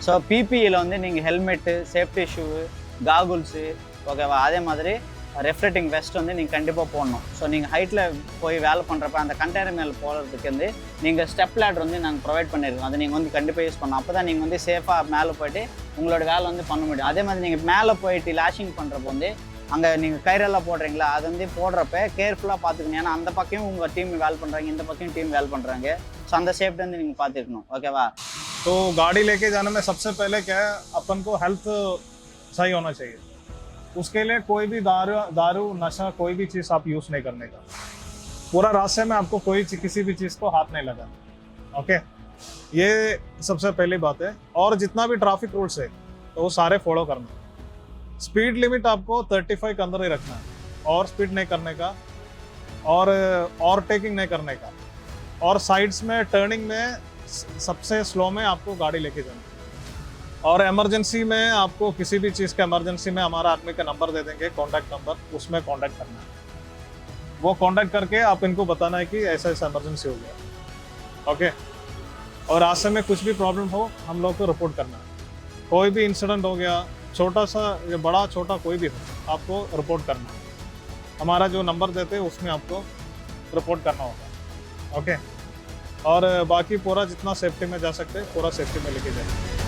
So பிபிஇயில் வந்து நீங்கள் helmet, safety shoe, காகுல்ஸு, ஓகேவா, அதே மாதிரி ரெஃப்ரெக்டிங் வெஸ்ட் வந்து நீங்கள் கண்டிப்பாக போடணும். ஸோ நீங்கள் ஹைட்டில் போய் வேலை பண்ணுறப்ப அந்த கண்டெய்னர் மேலே போகிறதுக்கு வந்து நீங்கள் ஸ்டெப் லேடர் வந்து நாங்கள் ப்ரொவைட் பண்ணியிருக்கோம். அதை நீங்கள் வந்து கண்டிப்பாக யூஸ் பண்ணணும். அப்போ தான் நீங்கள் வந்து சேஃபாக மேலே போய்ட்டு உங்களோட வேலை வந்து பண்ண முடியும். அதே மாதிரி நீங்கள் மேலே போயிட்டு லேஷிங் பண்ணுறப்போ வந்து அங்கே நீங்கள் கயிறெல்லாம் போடுறீங்களா, அது வந்து போடுறப்ப கேர்ஃபுல்லாக பார்த்துக்கணும். ஏன்னா அந்த பக்கம் உங்கள் டீம் வேலை பண்ணுறாங்க, இந்த பக்கம் டீம் வேலை பண்ணுறாங்க. ஸோ அந்த சேஃப்டி வந்து நீங்கள் பார்த்துக்கணும். ஓகேவா? तो गाड़ी लेके जाने में सबसे पहले क्या है, अपन को हेल्थ सही होना चाहिए। उसके लिए कोई भी दारू नशा कोई भी चीज़ आप यूज़ नहीं करने का। पूरा रास्ते में आपको किसी भी चीज़ को हाथ नहीं लगाना। ओके, ये सबसे पहली बात है। और जितना भी ट्रैफिक रूल्स है तो वो सारे फॉलो करना। स्पीड लिमिट आपको 35 के अंदर ही रखना है, और स्पीड नहीं करने का, और ओवरटेकिंग नहीं करने का, और साइड्स में टर्निंग में सबसे स्लो में आपको गाड़ी लेके जाना। और इमरजेंसी में आपको किसी भी चीज़ का इमरजेंसी में हमारा आदमी का नंबर दे देंगे, कॉन्टैक्ट नंबर, उसमें कॉन्टैक्ट करना है। वो कॉन्टैक्ट करके आप इनको बताना है कि ऐसा ऐसा इमरजेंसी हो गया। ओके, और रास्ते में कुछ भी प्रॉब्लम हो हम लोग को रिपोर्ट करना है। कोई भी इंसिडेंट हो गया, छोटा सा या बड़ा छोटा कोई भी हो, आपको रिपोर्ट करना है। हमारा जो नंबर देते हैं उसमें आपको रिपोर्ट करना होगा। ओके, और बाकी पूरा जितना सेफ्टी में जा सकते हैं पूरा सेफ्टी में लेके जाएंगे।